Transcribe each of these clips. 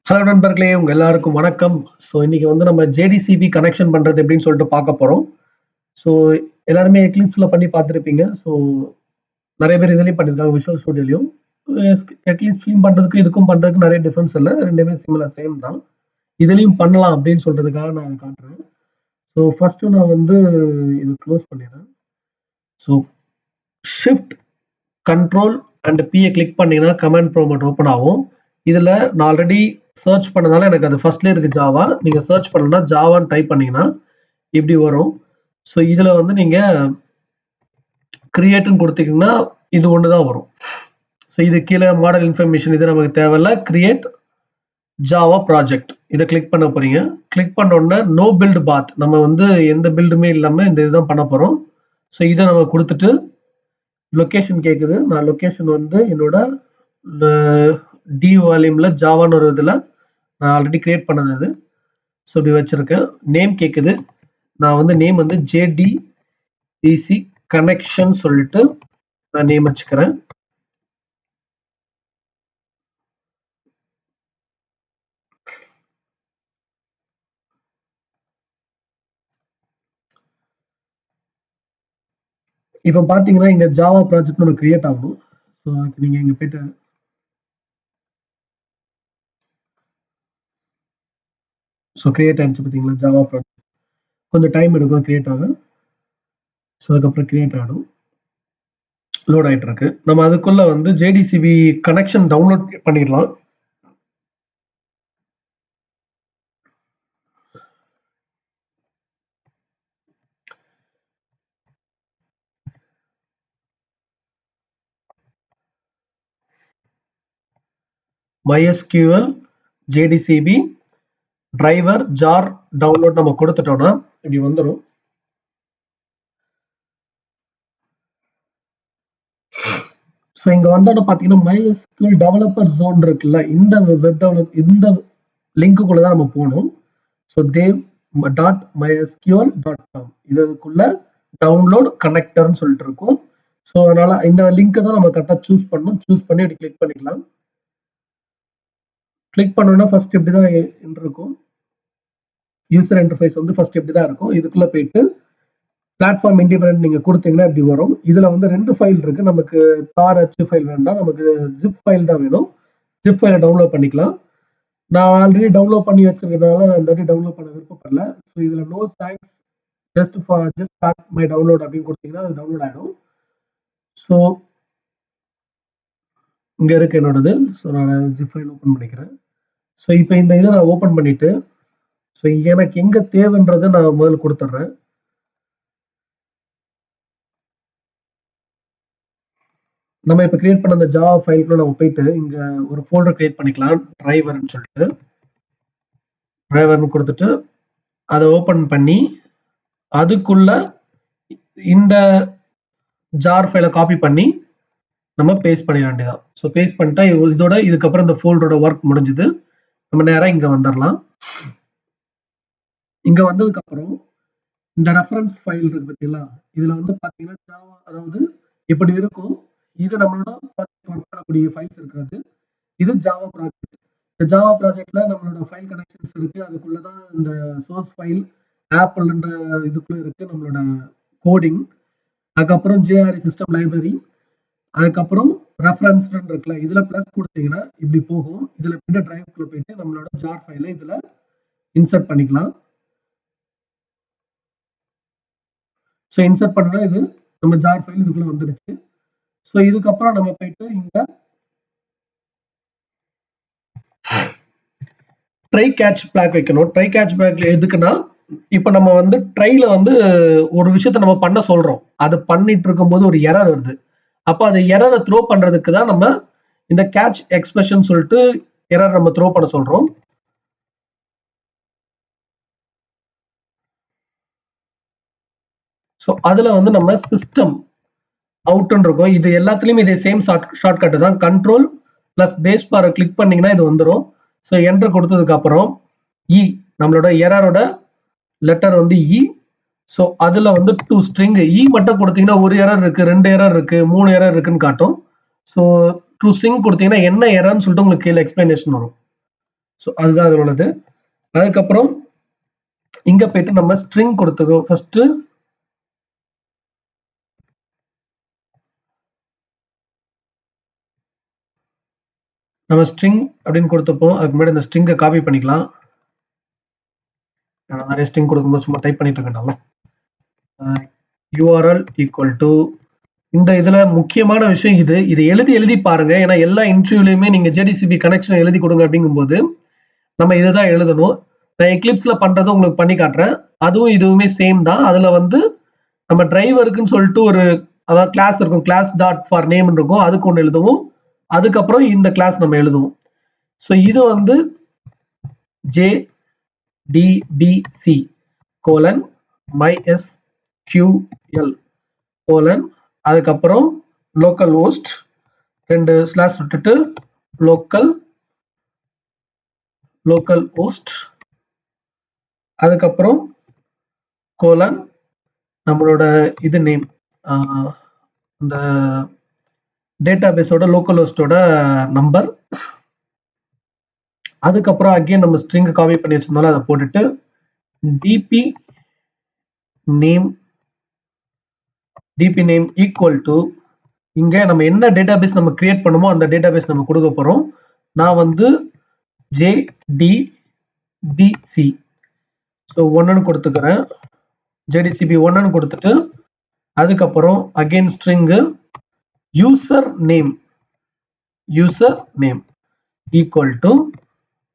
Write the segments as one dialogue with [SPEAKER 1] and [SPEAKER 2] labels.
[SPEAKER 1] Hello நண்பர்களே, உங்க எல்லாருக்கும் வணக்கம். ஸோ இன்னைக்கு வந்து நம்ம ஜேடிசிபி கனெக்ஷன் பண்றது எப்படின்னு சொல்லிட்டு பார்க்க போறோம். ஸோ எல்லாருமே எக்லிப்ஸ்ல பண்ணி பார்த்துருப்பீங்க. ஸோ நிறைய பேர் இதுலயும் பண்ணியிருக்காங்க, விஷுவல் ஸ்டுடியோலையும். எக்லிப்ஸ்லையும் பண்றதுக்கு இதுக்கும் பண்றதுக்கு நிறைய டிஃபரன்ஸ் இல்லை, ரெண்டுமே சிமிலர் சேம் தான். இதுலயும் பண்ணலாம் அப்படின்னு சொல்றதுக்காக நான் காட்டுறேன். ஸோ ஃபர்ஸ்ட் நான் வந்து இது க்ளோஸ் பண்ணிடுறேன். ஸோ ஷிஃப்ட் கண்ட்ரோல் அண்ட் பியை கிளிக் பண்ணீங்கன்னா கமாண்ட் ப்ராம்ப்ட் ஓப்பன் ஆகும். இதுல நான் ஆல்ரெடி சர்ச் பண்ணதால எனக்கு அது ஃபர்ஸ்ட்ல இருக்கு ஜாவா. நீங்க சர்ச் பண்ணா ஜாவான்னு டைப் பண்ணீங்கன்னா இப்படி வரும். ஸோ இதுல வந்து நீங்க கிரியேட்னு கொடுத்தீங்கன்னா இது ஒண்ணுதான் வரும். ஸோ இது கீழே மாடல் இன்ஃபர்மேஷன், இது நமக்கு தேவையில்ல. கிரியேட் ஜாவா ப்ராஜெக்ட் இதை கிளிக் பண்ண போறீங்க. கிளிக் பண்ண உடனே நோ பில்ட் பாத், நம்ம வந்து எந்த பில்டுமே இல்லாம இந்த இதுதான் பண்ண போறோம். ஸோ இதை நம்ம கொடுத்துட்டு லொகேஷன் கேட்குது. நான் லொகேஷன் வந்து என்னோட டி வால்யூம்ல ஜாவான்னு ஒரு இதுல நான் ஆல்ரெடி கிரியேட் பண்ணது அது. ஸோ இப்படி வச்சிருக்கேன். நேம் கேட்குது. நான் வந்து நேம் வந்து ஜேடிசிசி கனெக்ஷன் சொல்லிட்டு நான் நேம் வச்சுக்கிறேன். இப்போ பாத்தீங்கன்னா இங்க ஜாவா ப்ராஜெக்ட் ஒன்று கிரியேட் ஆகணும். ஸோ அதுக்கு நீங்க இங்க போயிட்டு ஸோ கிரியேட் ஆயிடுச்சு பார்த்தீங்களா ஜாவா ப்ராஜெக்ட். கொஞ்சம் டைம் எடுக்கும் கிரியேட் ஆக. ஸோ அதுக்கப்புறம் கிரியேட் ஆகிடும், லோட் ஆகிட்டு இருக்கு. நம்ம அதுக்குள்ள வந்து ஜேடிசிபி கனெக்ஷன் டவுன்லோட் பண்ணிடலாம். MySQL JDCB driver jar download நம்ம கொடுத்துட்டோம்னா இப்படி வந்துடும். ஸோ இங்க வந்தோட பாத்தீங்கன்னா MySQL டெவலப்பர் ஜோன் இருக்குல்ல, இந்த வெப் டெவலப் இந்த லிங்க்குள்ள தான் நம்ம போகணும். ஸோ dev.mysql.com இதுக்குள்ள டவுன்லோட் கனெக்டர்னு சொல்லிட்டு இருக்கும். ஸோ அதனால இந்த லிங்க் தான் நம்ம கரெக்டாக சூஸ் பண்ணணும். சூஸ் பண்ணி இப்படி கிளிக் பண்ணிக்கலாம். கிளிக் பண்ணோம்னா ஃபர்ஸ்ட் இப்படிதான் இருக்கும். யூசர் இன்டர்ஃபேஸ் வந்து ஃபர்ஸ்ட் இப்படி தான் இருக்கும். இதுக்குள்ள போயிட்டு பிளாட்ஃபார்ம் இண்டிபெண்டன்ட் நீங்க கொடுத்தீங்கன்னா இப்படி வரும். இதுல வந்து 2 ஃபைல் இருக்கு. நமக்கு தார் அச்சு ஃபைல் வேண்டாம், நமக்கு ஜிப் ஃபைல் தான் வேணும். ஜிப் ஃபைலை டவுன்லோட் பண்ணிக்கலாம். நான் ஆல்ரெடி டவுன்லோட் பண்ணி வச்சிருக்கிறதுனால நான் இந்த வாட்டி டவுன்லோட் பண்ண விருப்பப்படல. ஸோ இதுல no thanks just start my download அப்படின்னு கொடுத்தீங்கன்னா அது டவுன்லோட் ஆயிடும். ஸோ இங்க இருக்கு என்னோடது. ஸோ நான் ஜிப் ஃபைல் ஓப்பன் பண்ணிக்கிறேன். ஸோ இப்போ இந்த இதை நான் ஓப்பன் பண்ணிட்டு ஸோ எனக்கு எங்க தேவைன்றதை நான் முதல்ல கொடுத்துட்றேன். நம்ம இப்ப கிரியேட் பண்ண அந்த ஜாவா ஃபைலுக்குள்ள நம்ம போயிட்டு இங்க ஒரு ஃபோல்டர் கிரியேட் பண்ணிக்கலாம், டிரைவர்னு சொல்லிட்டு. டிரைவர்னு கொடுத்துட்டு அதை ஓபன் பண்ணி அதுக்குள்ள இந்த ஜார் ஃபைலை காப்பி பண்ணி நம்ம பேஸ்ட் பண்ணிட வேண்டியதான். ஸோ பேஸ்ட் பண்ணிட்டா இதோட இதுக்கப்புறம் இந்த ஃபோல்டரோட ஒர்க் முடிஞ்சது. நம்ம நேரம் இங்க வந்துடலாம். இங்க வந்ததுக்கு அப்புறம் இந்த ரெஃபரன்ஸ் ஃபைல் இருக்கு பார்த்தீங்களா, இதுல வந்து பாத்தீங்கன்னா ஜாவா, அதாவது இப்படி இருக்கும். இது நம்மளோட ஒர்க் பண்ணக்கூடிய ஃபைல்ஸ் இருக்கிறது. இது ஜாவா ப்ராஜெக்ட். இந்த ஜாவா ப்ராஜெக்ட்ல நம்மளோட ஃபைல் கனெக்ஷன்ஸ் இருக்கு. அதுக்குள்ளதான் இந்த சோர்ஸ் ஃபைல் ஆப்பிள்ன்ற இதுக்குள்ள இருக்கு நம்மளோட கோடிங். அதுக்கப்புறம் ஜேஆர்இ சிஸ்டம் லைப்ரரி, அதுக்கப்புறம் ரெஃபரன்ஸ் இருக்குல்ல, இதுல பிளஸ் கொடுத்தீங்கன்னா இப்படி போகும். இதுல போயிட்டு டிரைவ்க்குள்ள போயிட்டு நம்மளோட ஜார் ஃபைலை இதுல இன்சர்ட் பண்ணிக்கலாம். ஸோ இன்சர்ட் பண்ணா இது நம்ம ஜார் ஃபைல் இதுக்குள்ள வந்துருச்சு. ஸோ இதுக்கப்புறம் நம்ம போயிட்டு இங்க ட்ரை கேட்ச் பிளாக் வைக்கணும். ட்ரை கேட்ச் பிளாக் எதுக்குன்னா, இப்ப நம்ம வந்து ட்ரைல வந்து ஒரு விஷயத்த நம்ம பண்ண சொல்றோம், அது பண்ணிட்டு இருக்கும்போது ஒரு எரர் வருது. அப்ப அந்த எரரை த்ரோ பண்றதுக்கு தான் நம்ம இந்த கேட்ச் எக்ஸ்பிரஷன் சொல்லிட்டு எரர் நம்ம த்ரோ பண்ண சொல்றோம். ஸோ அதுல வந்து நம்ம சிஸ்டம் அவுட்னு இருக்கும். இது எல்லாத்துலயும் இதே சேம் ஷார்ட்கட் தான். கண்ட்ரோல் பிளஸ் பேஸ் பாரை கிளிக் பண்ணீங்கன்னா இது வந்துடும். ஸோ என்டர் கொடுத்ததுக்கு அப்புறம் இ, நம்மளோட எரரோட லெட்டர் வந்து இ. ஸோ அதுல வந்து 2 ஸ்ட்ரிங் இ மட்டும் கொடுத்தீங்கன்னா ஒரு எரர் இருக்கு, 2 எரர் இருக்கு, 3 எரர் இருக்குன்னு காட்டும். ஸோ 2 ஸ்ட்ரிங் கொடுத்தீங்கன்னா என்ன எரர்னு சொல்லிட்டு உங்களுக்கு கீழே எக்ஸ்பிளனேஷன் வரும். ஸோ அதுதான் அது உள்ளது. அதுக்கப்புறம் இங்க போயிட்டு நம்ம ஸ்ட்ரிங் கொடுத்துக்கோ. ஃபர்ஸ்ட் நம்ம ஸ்ட்ரிங் அப்படின்னு கொடுத்தப்போ அதுக்கு முன்னாடி இந்த ஸ்ட்ரிங்கை காப்பி பண்ணிக்கலாம். நிறைய ஸ்ட்ரிங் கொடுக்கும்போது சும்மா டைப் பண்ணிட்டு இருக்கேன்ல. URL ஈக்குவல் டு இந்த இதுல முக்கியமான விஷயம் இது எழுதி பாருங்க. ஏன்னா எல்லா இன்டர்வியூலயுமே நீங்க ஜேடிசிபி கனெக்ஷன் எழுதி கொடுங்க அப்படிங்கும்போது நம்ம இதுதான் எழுதணும். நான் எக்லிப்ஸ்ல பண்றதை உங்களுக்கு பண்ணி காட்டுறேன். அதுவும் இதுவுமே சேம் தான். அதுல வந்து நம்ம டிரைவருக்குன்னு சொல்லிட்டு ஒரு அதாவது கிளாஸ் இருக்கும், கிளாஸ் டாட் ஃபார் நேம் இருக்கும், அதுக்கு ஒன்று எழுதுவோம். அதுக்கப்புறம் இந்த கிளாஸ் நம்ம எழுதுவோம். ஸோ இது வந்து JDBC கோலன் MySQL கோலன் அதுக்கப்புறம் லோக்கல் ஹோஸ்ட் 2 ஸ்லாஷ் விட்டுட்டு லோக்கல் ஹோஸ்ட் அதுக்கப்புறம் கோலன் நம்மளோட இது நேம் இந்த டேட்டாபேஸோட லோக்கல் ஹோஸ்டோட நம்பர். அதுக்கப்புறம் அகைன் நம்ம ஸ்ட்ரிங் காப்பி பண்ணி வச்சிருந்தோம்ல அதை போட்டுட்டு டிபி நேம் ஈக்குவல் டு இங்க நம்ம என்ன டேட்டாபேஸ் நம்ம கிரியேட் பண்ணுமோ அந்த டேட்டாபேஸ் நம்ம கொடுக்க போறோம். நான் வந்து JDBC ஸோ 1ன்னு கொடுத்துக்கிறேன். JDCB 1ன்னு கொடுத்துட்டு அதுக்கப்புறம் again string user name equal to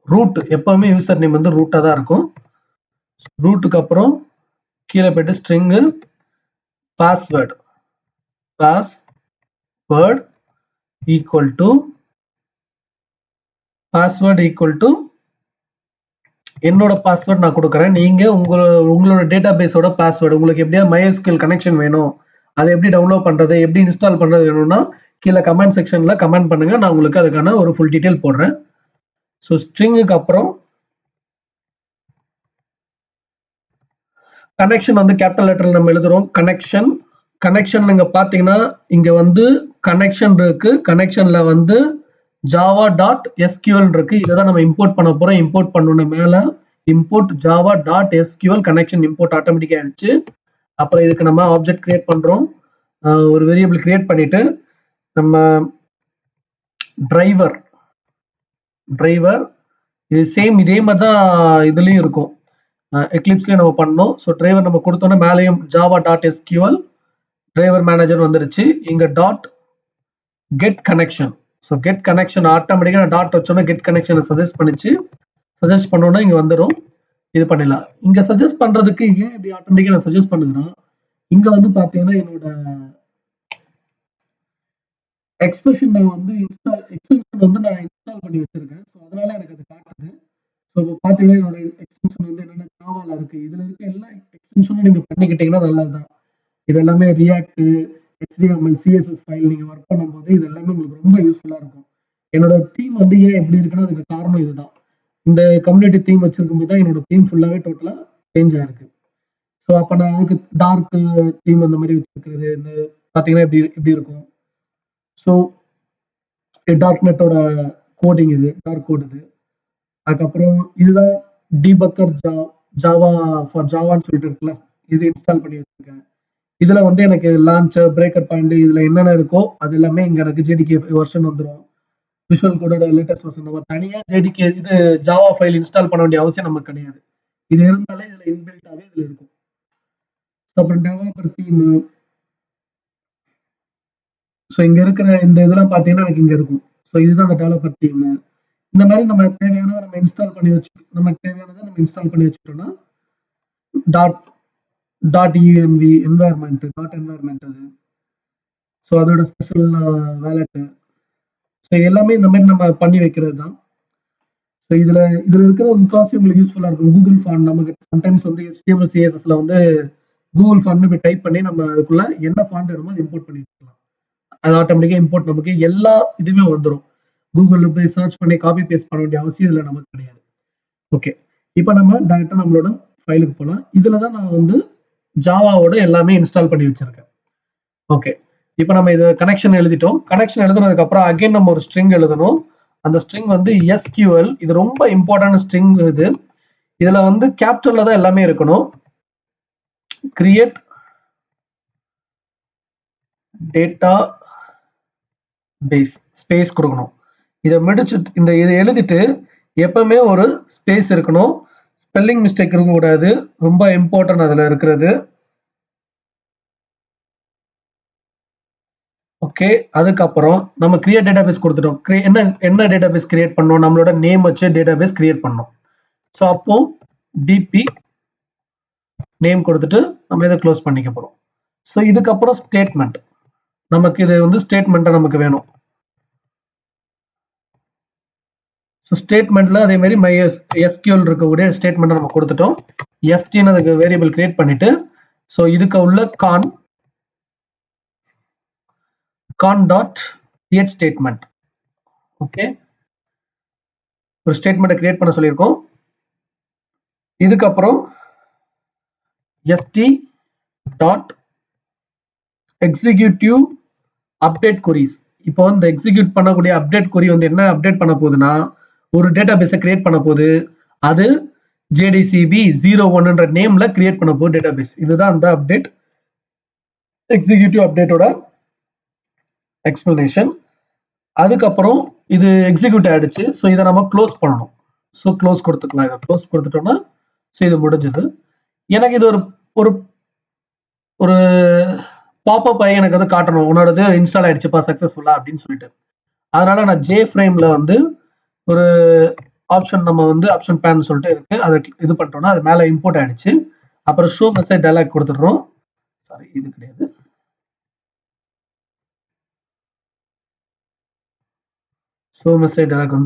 [SPEAKER 1] root. எப்பவுமே யூசர் நேம் வந்து ரூட்டா தான் இருக்கும். ரூட்டுக்கு அப்புறம் கீழே போயிட்டு ஸ்ட்ரிங் பாஸ்வேர்ட் ஈக்குவல் டு என்னோட பாஸ்வேர்ட் நான் கொடுக்குறேன். நீங்க உங்களோட டேட்டாபேஸோட பாஸ்வேர்டு உங்களுக்கு எப்படியா MySQL கனெக்ஷன் வேணும், அதை எப்படி டவுன்லோட் பண்றது, எப்படி இன்ஸ்டால் பண்றது வேணும்னா கீழே கமெண்ட் செக்ஷன்ல கமெண்ட் பண்ணுங்க. நான் உங்களுக்கு அதுக்கான ஒரு ஃபுல் டீடைல் போடுறேன். ஸோ ஸ்ட்ரிங்குக்கு அப்புறம் கனெக்ஷன் வந்து கேபிட்டல் லெட்டர்ல நம்ம எழுதுறோம். கனெக்ஷன் நீங்க பாத்தீங்கன்னா இங்க வந்து கனெக்ஷன் இருக்கு. கனெக்ஷன்ல வந்து java.sql இருக்கு. இதை தான் நம்ம இம்போர்ட் பண்ண போறோம். இம்போர்ட் பண்ணணும் மேல இம்போர்ட் java.sql கனெக்ஷன் இம்போர்ட் ஆட்டோமேட்டிக்கா ஆயிடுச்சு. அப்புறம் இதுக்கு நம்ம ஆப்ஜெக்ட் கிரியேட் பண்றோம். ஒரு வேரியபிள் கிரியேட் பண்ணிட்டு நம்ம டிரைவர் இது சேம் இதே மாதிரி தான் இதுலயும் இருக்கும். எக்லிப்ஸ்லயே நம்ம பண்ணோம். ஸோ டிரைவர் நம்ம கொடுத்தோம்னா மேலேயும் java.sql டிரைவர் மேனேஜர் வந்துருச்சு. இங்க dot get connection. So get connection ஆட்டோமேட்டிக்கா டாட் வச்சோன்னா கெட் கனெக்ஷனை சஜஸ்ட் பண்ணோம்னா இங்க வந்துடும். இது பண்ணிடலாம். இங்க சஜஸ்ட் பண்றதுக்கு ஏன் இப்படி ஆட்டோமேட்டிக்கா நான் சஜஸ்ட் பண்ணுதுன்னா இங்க வந்து பாத்தீங்கன்னா என்னோட எக்ஸ்பிரஷன் நான் வந்து எக்ஸ்டென்ஷன் வந்து நான் இன்ஸ்டால் பண்ணி வச்சிருக்கேன். ஸோ அதனால எனக்கு அது காட்டுது. ஸோ இப்போ பார்த்தீங்கன்னா என்னோட எக்ஸ்டென்ஷன் வந்து என்னென்ன ஜாவால இருக்கு. இதுல இருக்க எல்லா எக்ஸ்டென்ஷனும் நீங்க பண்ணிக்கிட்டீங்கன்னா நல்லதுதான். இது எல்லாமே ரியாக்ட், HTML, CSS ஃபைல் நீங்க ஒர்க் பண்ணும்போது இது எல்லாமே உங்களுக்கு ரொம்ப யூஸ்ஃபுல்லா இருக்கும். என்னோட தீம் வந்து ஏன் எப்படி இருக்குன்னா அதுக்கு காரணம் இதுதான். இந்த கம்யூனிட்டி தீம் வச்சிருக்கும் போது தான் என்னோட தீம் ஃபுல்லாவே டோட்டலா சேஞ்ச் ஆயிருக்கு. ஸோ அப்போ நான் அதுக்கு டார்க் தீம் அந்த மாதிரி வச்சிருக்கிறது இந்த பார்த்தீங்கன்னா எப்படி இருக்கும். ஸோ டார்க் நெட்டோட கோடிங் இது டார்க் கோட் இது. அதுக்கப்புறம் இதுதான் டீபக்கர் ஜாவா ஃபார் ஜாவான்னு சொல்லிட்டு இருக்குல்ல, இது இன்ஸ்டால் பண்ணி வச்சிருக்கேன். இதுல வந்து எனக்கு லான்ச்சர், பிரேக்கர் பாயிண்ட் இதுல என்னென்ன இருக்கோ அது எல்லாமே இங்க எனக்கு ஜேடிகே வெர்ஷன் வந்துடும். விஷுவல் கோடோட லேட்டஸ்ட் வெர்ஷன். நம்ம தனியா ஜேடிகே இது ஜாவா ஃபைல் இன்ஸ்டால் பண்ண வேண்டிய அவசியம் நமக்கு கிடையாது. இது இருந்தாலே இதுல இன்பில்ட்டாவே இதுல இருக்கும். அப்புறம் டெவலப்பர் தீம். ஸோ இங்க இருக்கிற இந்த இதெல்லாம் பார்த்தீங்கன்னா எனக்கு இங்க இருக்கும். ஸோ இதுதான் அந்த டெவலப்பர் தீம். இந்த மாதிரி நம்ம தேவையானதை நம்ம இன்ஸ்டால் பண்ணி இன்ஸ்டால் பண்ணி வச்சுட்டோம்னா டாட் env என்வாயர்மெண்ட் அது. ஸோ அதோட ஸ்பெஷல் வேலட். ஸோ எல்லாமே இந்த மாதிரி நம்ம பண்ணி வைக்கிறது தான். ஸோ இதுல இருக்கிற முக்காசி உங்களுக்கு யூஸ்ஃபுல்லா இருக்கும். கூகுள் ஃபார்ம் நமக்கு சம்டைம்ஸ் வந்து HTML CSSல வந்து கூகுள் ஃபார்ம்னு போய் டைப் பண்ணி நம்ம அதுக்குள்ள என்ன ஃபாண்ட் வேணுமோ அது இம்போர்ட் பண்ணி வச்சுக்கலாம். அது ஆட்டோமேட்டிக்கா இம்போர்ட் நமக்கு எல்லா இதுவுமே வந்துடும். கூகுள்ல போய் சர்ச் பண்ணி காப்பி பேஸ்ட் பண்ண வேண்டிய அவசியம் இதுல நமக்கு கிடையாது. ஓகே, இப்போ நம்ம டைரக்டா நம்மளோட ஃபைலுக்கு போகலாம். இதுல தான் நான் வந்து ஜாவாவோட எல்லாமே இன்ஸ்டால் பண்ணி வச்சிருக்கேன். ஓகே, இப்போ நம்ம இது கனெக்ஷன் எழுதிட்டோம். கனெக்ஷன் எழுதுனதுக்கு அப்புறம் அகைன் நம்ம ஒரு ஸ்ட்ரிங் எழுதணும். அந்த ஸ்ட்ரிங் வந்து SQL. இது ரொம்ப இம்பார்ட்டன்ட் ஸ்ட்ரிங். இதுல வந்து கேப்சர்ல தான் எல்லாமே இருக்கணும். கிரியேட் டேட்டா பேஸ் ஸ்பேஸ் கொடுக்கணும். இதை முடிச்சுட்டு இதை எழுதிட்டு எப்பவுமே ஒரு ஸ்பேஸ் இருக்கணும். ஸ்பெல்லிங் மிஸ்டேக் இருக்கக்கூடாது. ரொம்ப இம்பார்ட்டன்ட் அதுல இருக்கிறது. ஓகே, அதுக்கப்புறம் நம்ம கிரியேட் டேட்டாபேஸ் கொடுத்துட்டோம். என்ன டேட்டாபேஸ் கிரியேட் பண்ணோம்? நம்மளோட நேம் வச்சு டேட்டாபேஸ் கிரியேட் பண்ணோம். ஸோ அப்போ டிபி நேம் கொடுத்துட்டு நம்ம இதை க்ளோஸ் பண்ணிக்க போறோம். ஸோ இதுக்கப்புறம் ஸ்டேட்மெண்ட். நமக்கு இது வந்து ஸ்டேட்மெண்ட்டை நமக்கு வேணும். ஸோ ஸ்டேட்மெண்ட்ல அதே மாதிரி MySQL இருக்கக்கூடிய ஸ்டேட்மெண்ட் நம்ம கொடுத்துட்டோம். எஸ்டின்னு அதுக்கு வேரியபிள் கிரியேட் பண்ணிட்டு, ஸோ இதுக்கு உள்ள con dot create statement. Okay, ஒரு ஸ்டேட்மெண்ட்டை கிரியேட் பண்ண சொல்லியிருக்கோம். இதுக்கப்புறம் ST dot executive update queries. இப்போ வந்து எக்ஸிக்யூட் பண்ணக்கூடிய அப்டேட் query வந்து என்ன அப்டேட் பண்ண போகுதுன்னா, ஒரு டேட்டாபேஸை கிரியேட் பண்ண போகுது. அது JDCB 01 நேம்ல கிரியேட் பண்ண போகுது டேட்டாபேஸ். இதுதான் அந்த அப்டேட் எக்ஸிக்யூட்டிவ் அப்டேட்டோட எக்ஸ்பிளனேஷன். அதுக்கப்புறம் இது எக்ஸிக்யூட் ஆயிடுச்சு. ஸோ இதை நம்ம க்ளோஸ் பண்ணணும். ஸோ க்ளோஸ் கொடுத்துக்கலாம். இதை க்ளோஸ் கொடுத்துட்டோம்னா ஸோ இது முடிஞ்சது. எனக்கு இது ஒரு ஒரு பாப்அப் ஆகி எனக்கு வந்து காட்டணும், உன்னோடது இன்ஸ்டால் ஆயிடுச்சுப்பா சக்சஸ்ஃபுல்லா அப்படின்னு சொல்லிட்டு. அதனால நான் ஜே ஃப்ரேம்ல வந்து ஒரு ஆப்ஷன் நம்ம வந்து ஆப்ஷன் பேன் சொல்லிட்டு இருக்கு, அதை இது பண்ணிட்டோம்னா அது மேல இம்போர்ட் ஆயிடுச்சு. அப்புறம் ஷோ மெசேஜ் டயலாக் கொடுத்துடுறோம். சாரி, இது கிடையாது. ஷோ மெசேஜ் டயலாக்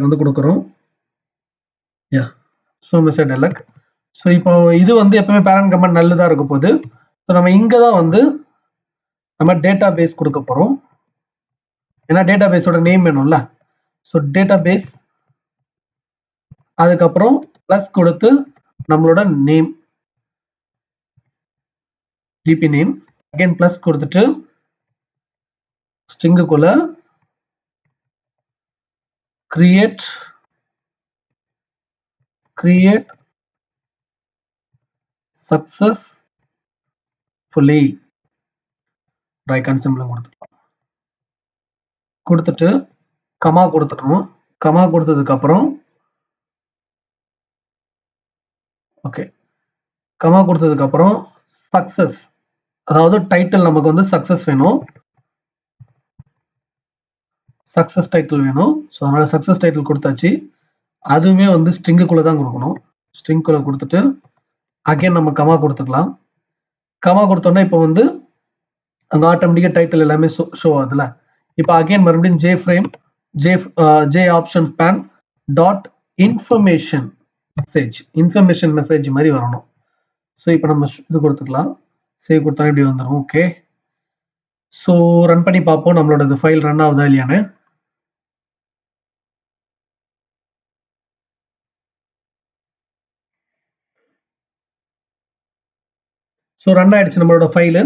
[SPEAKER 1] வந்து கொடுக்குறோம். யா, ஷோ மெசேஜ் டயலாக். ஸோ இப்போ இது வந்து எப்பவுமே பேரண்ட் கமெண்ட் நல்லதா இருக்க போகுது. ஸோ நம்ம இங்க தான் வந்து நம்ம டேட்டா பேஸ் கொடுக்க போறோம். ஏன்னா டேட்டா பேஸோட நேம் வேணும்ல. ஸோ டேட்டா பேஸ், அதுக்கப்புறம் பிளஸ் கொடுத்து நம்மளோட name DP name, again plus கொடுத்துட்டு ஸ்ட்ரிங்குக்குள்ள கிரியேட் சக்சஸ்ஃபுல்லி ரைக்கான் சிம்பிள் கொடுத்துட்டு கமா கொடுத்துட்டோம். கமா கொடுத்ததுக்கு அப்புறம் ஓகே, கமா கொடுத்ததுக்கு அப்புறம் சக்சஸ், அதாவது டைட்டில் நமக்கு வந்து சக்சஸ் வேணும். சக்சஸ் டைட்டில் வேணும். ஸோ அதனால சக்சஸ் டைட்டில் கொடுத்தாச்சு. அதுவுமே வந்து ஸ்ட்ரிங்குக்குள்ள தான் கொடுக்கணும். ஸ்ட்ரிங்குக்குள்ள கொடுத்துட்டு அகைன் நம்ம கமா கொடுத்துக்கலாம். கமா கொடுத்தோம்னா இப்போ வந்து அங்க ஆட்டோமேட்டிக்கா டைட்டில் எல்லாமே ஷோ ஆகுதுல. இப்போ அகைன் மறுபடியும் J option pane dot information message மாதிரி வரணும். ஸோ இப்போ நம்ம இது கொடுத்துக்கலாம். சேவ் கொடுத்தா இப்படி வந்துடும். ஓகே, ஸோ ரன் பண்ணி பார்ப்போம் நம்மளோட ஃபைல் ரன் ஆகுதா இல்லையான்னு. ஸோ ரன் ஆயிடுச்சு நம்மளோட ஃபைலு.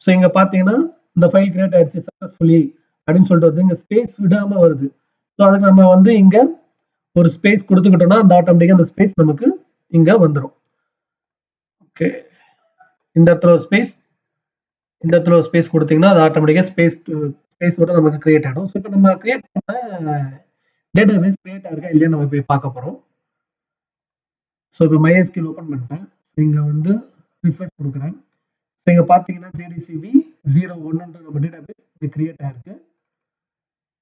[SPEAKER 1] ஸோ இங்க பாத்தீங்கன்னா இந்த ஃபைல் கிரியேட் ஆயிடுச்சு சக்சஸ்ஃபுல்லி அப்படின்னு சொல்லிட்டு வருது. இங்க ஸ்பேஸ் விடாம வருது. ஸோ அதுக்கு நம்ம வந்து இங்க ஒரு ஸ்பேஸ் கொடுத்துக்கிட்டோம்னா அந்த ஆட்டோமேட்டிக்கா அந்த ஸ்பேஸ் நமக்கு இங்க வந்துடும். ஓகே, இந்த இடத்துல ஒரு ஸ்பேஸ் கொடுத்தீங்கன்னா அது ஆட்டோமேட்டிக்கா ஸ்பேஸோட நமக்கு கிரியேட் ஆகிடும். ஸோ இப்போ நம்ம கிரியேட் பண்ண டேட்டாபேஸ் கிரியேட் ஆயிருக்கா இல்லையா நம்ம போய் பார்க்க போறோம். ஸோ இப்போ MySQL ஓப்பன் பண்ணிட்டேன். இங்க வந்து ரிஃப்ரெஷ் கொடுக்குறேன். இங்க பாத்தீங்கன்னா JDCB 01 நம்ம டேட்டாபேஸ் இது கிரியேட் ஆயிருக்கு.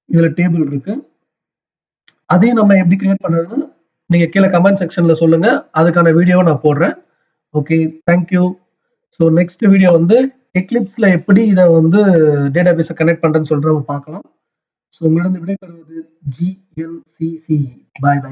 [SPEAKER 1] இதுல டேபிள் இருக்கு. அதையும் நம்ம எப்படி கிரியேட் பண்றதுன்னு நீங்க கீழே கமெண்ட் செக்ஷன்ல சொல்லுங்க, அதுக்கான வீடியோவை நான் போடுறேன். Okay, thank you. So next video வந்து எக்லிப்ஸ்ல எப்படி இதை வந்து டேட்டாபேஸை கனெக்ட் பண்றேன்னு சொல்லிட்டு நம்ம பார்க்கலாம். ஸோ உங்களிடம் விடைபெறுவது GN-CCE. பாய்.